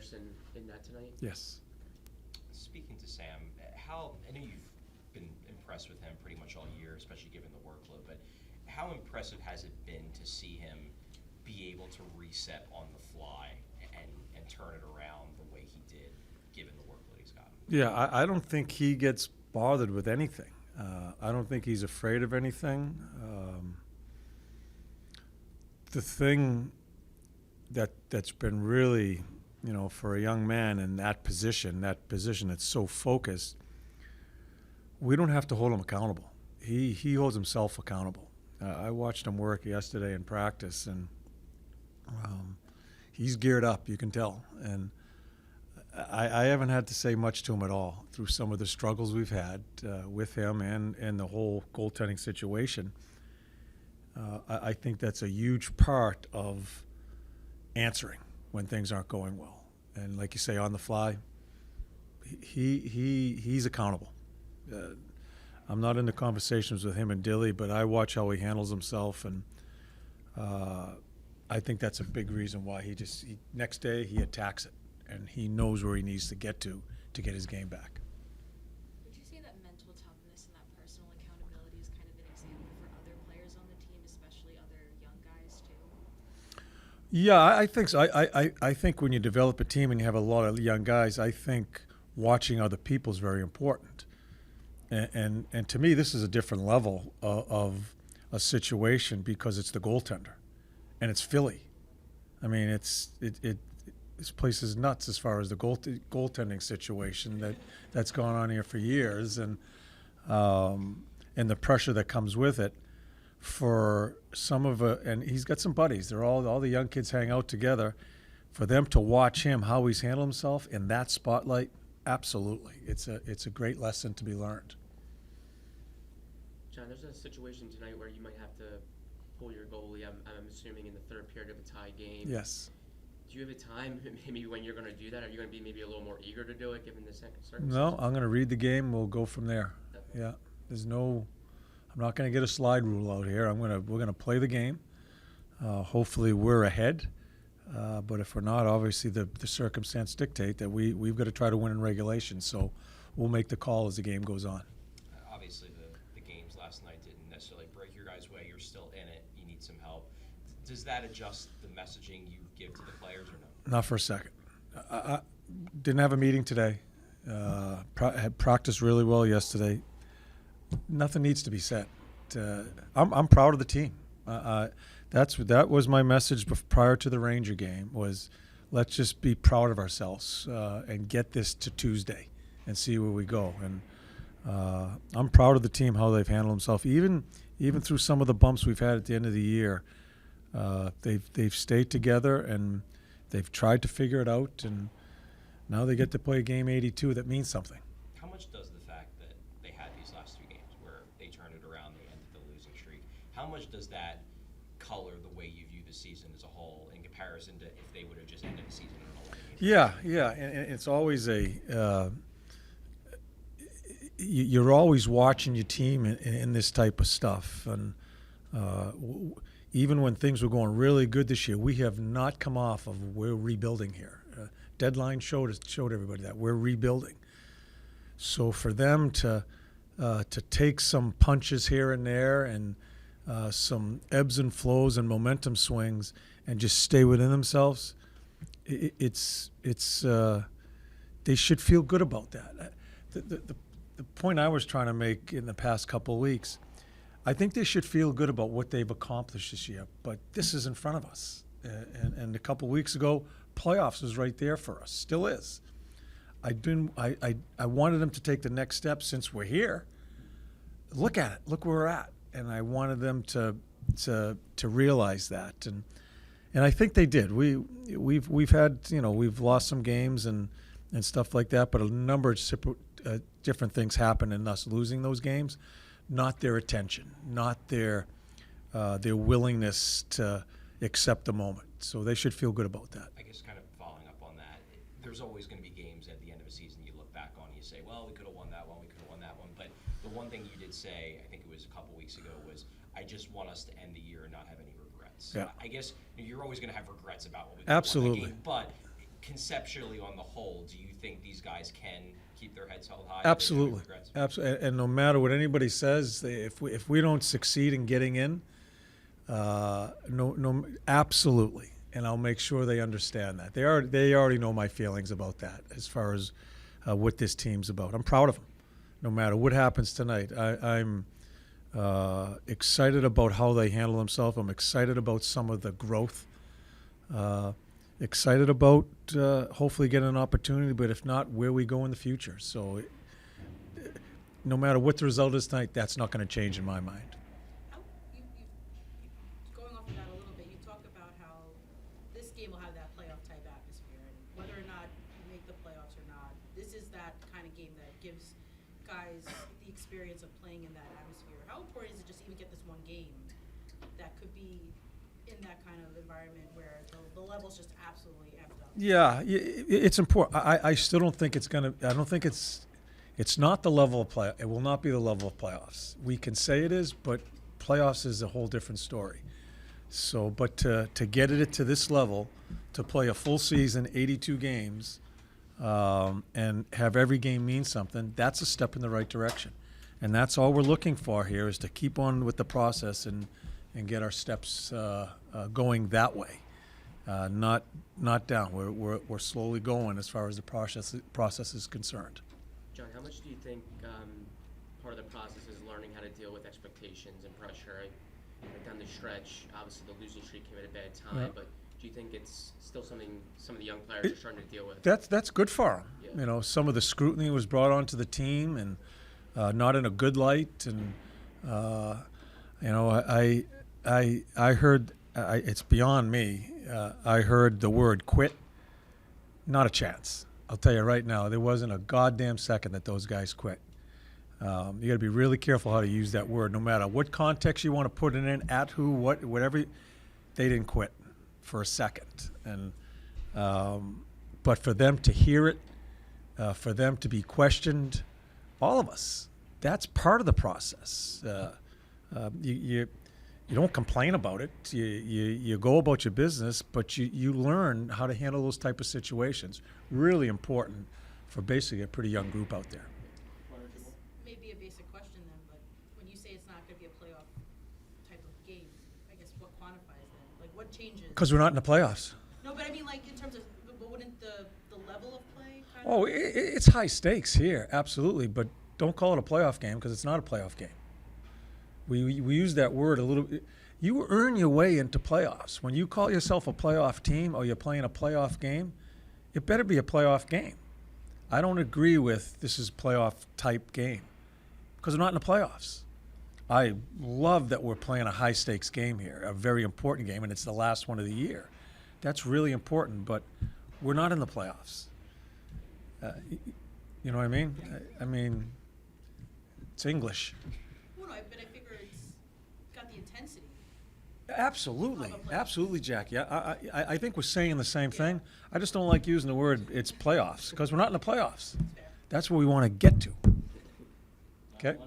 Anderson in net tonight? Yes. Speaking to Sam, I know you've been impressed with him pretty much all year, especially given the workload, but how impressive has it been to see him be able to reset on the fly and turn it around the way he did, given the workload he's got? Yeah, I don't think he gets bothered with anything. I don't think he's afraid of anything. The thing that's been really, for a young man in that position that's so focused, we don't have to hold him accountable. He holds himself accountable. I watched him work yesterday in practice, and he's geared up, you can tell. And I haven't had to say much to him at all through some of the struggles we've had with him and the whole goaltending situation. I think that's a huge part of answering when things aren't going well. And like you say, on the fly, he's accountable. I'm not in the conversations with him and Dilly, but I watch how he handles himself, and I think that's a big reason why next day he attacks it, and he knows where he needs to get get his game back. Would you say that mental toughness and that personal accountability is kind of an example for other players on the team, especially other young guys too? Yeah, I think so. I think when you develop a team and you have a lot of young guys, I think watching other people is very important. And to me, this is a different level of a situation because it's the goaltender, and it's Philly. I mean, this place is nuts as far as the goaltending situation that's gone on here for years, and the pressure that comes with it. For some of and he's got some buddies. They're all the young kids hang out together. For them to watch him, how he's handled himself in that spotlight, absolutely, it's a great lesson to be learned. John, there's a situation tonight where you might have to pull your goalie. I'm assuming in the third period of a tie game. Yes. Do you have a time maybe when you're going to do that? Are you going to be maybe a little more eager to do it given the circumstances? No, I'm going to read the game. We'll go from there. Definitely. Yeah. I'm not going to get a slide rule out here. We're going to play the game. Hopefully we're ahead. But if we're not, obviously the circumstance dictate that we've got to try to win in regulation. So we'll make the call as the game goes on. Obviously the games last night didn't necessarily break your guys' way. You're still in it. You need some help. Does that adjust the messaging you give to the players or no? Not for a second. I didn't have a meeting today. Had practiced really well yesterday. Nothing needs to be said. I'm proud of the team. That was my message prior to the Ranger game. Was let's just be proud of ourselves and get this to Tuesday and see where we go. And I'm proud of the team, how they've handled themselves, even through some of the bumps we've had at the end of the year. They've stayed together and they've tried to figure it out, and now they get to play game 82 that means something. How much does the fact that they had these last two games where they turned it around, they ended the losing streak, how much does that color the way you view the season as a whole in comparison to if they would have just ended the season in a Yeah, and it's always you're always watching your team in this type of stuff, and even when things were going really good this year, we have not come off of we're rebuilding here. Deadline showed everybody that we're rebuilding. So for them to take some punches here and there and some ebbs and flows and momentum swings and just stay within themselves, it's they should feel good about that. The point I was trying to make in the past couple of weeks, I think they should feel good about what they've accomplished this year, but this is in front of us. And a couple of weeks ago, playoffs was right there for us, still is. I wanted them to take the next step since we're here. Look at it, look where we're at. And I wanted them to realize that. And I think they did. We've had, we've lost some games and stuff like that, but a number of different things happened in us losing those games. Not their attention, not their willingness to accept the moment. So they should feel good about that. I guess kind of following up on that, there's always going to be games at the end of a season you look back on and you say, well, we could have won that one, we could have won that one. But the one thing you did say, I think it was a couple weeks ago, was I just want us to end the year and not have any regrets. Yeah. I guess you're always going to have regrets about what we Absolutely. won that game, but conceptually, on the whole, do you think these guys can keep their heads held high? Absolutely, absolutely. And no matter what anybody says, if we don't succeed in getting in, absolutely. And I'll make sure they understand that. They already know my feelings about that as far as what this team's about. I'm proud of them, no matter what happens tonight. I'm excited about how they handle themselves. I'm excited about some of the growth. Excited about hopefully getting an opportunity, but if not, where we go in the future. So no matter what the result is tonight, that's not going to change in my mind. Going off of that a little bit, you talked about how this game will have that playoff type atmosphere, and whether or not you make the playoffs or not, this is that kind of game that gives guys the experience of playing in that atmosphere. How important is it just to even get this one game that could be in that kind of environment where the level's just absolutely amped up? Yeah, it's important. I still don't think it's going to – I don't think it's not the level of play. It will not be the level of playoffs. We can say it is, but playoffs is a whole different story. So, but to get it to this level, to play a full season, 82 games, and have every game mean something, that's a step in the right direction. And that's all we're looking for here, is to keep on with the process and get our steps going that way, not down. We're slowly going as far as the process is concerned. John, how much do you think part of the process is learning how to deal with expectations and pressure? Down the stretch, obviously the losing streak came at a bad time, Yeah. but do you think it's still something some of the young players are starting to deal with? That's good for them. Yeah. You know, some of the scrutiny was brought onto the team, and not in a good light. And you know, I heard it's beyond me. I heard the word quit. Not a chance. I'll tell you right now, there wasn't a goddamn second that those guys quit. You got to be really careful how to use that word, no matter what context you want to put it in, at who, what, whatever. They didn't quit for a second, and but for them to hear it, for them to be questioned, all of us, that's part of the process. You don't complain about it. You go about your business, but you learn how to handle those type of situations. Really important for basically a pretty young group out there. This may be a basic question then, but when you say it's not going to be a playoff type of game, I guess what quantifies that? Like what changes? Because we're not in the playoffs. No, but I mean like in terms of, but wouldn't the level of play kind Oh, of? it's high stakes here, absolutely. But don't call it a playoff game, because it's not a playoff game. We use that word a little. You earn your way into playoffs. When you call yourself a playoff team or you're playing a playoff game, it better be a playoff game. I don't agree with this is playoff type game, because we're not in the playoffs. I love that we're playing a high stakes game here, a very important game, and it's the last one of the year. That's really important, but we're not in the playoffs. You know what I mean? I mean, it's English. Well, no, but I figure it's got the intensity. Absolutely, Of a playoff. absolutely, Jackie. I think we're saying the same thing. I just don't like using the word "it's playoffs" because we're not in the playoffs. It's fair. That's where we want to get to. Okay.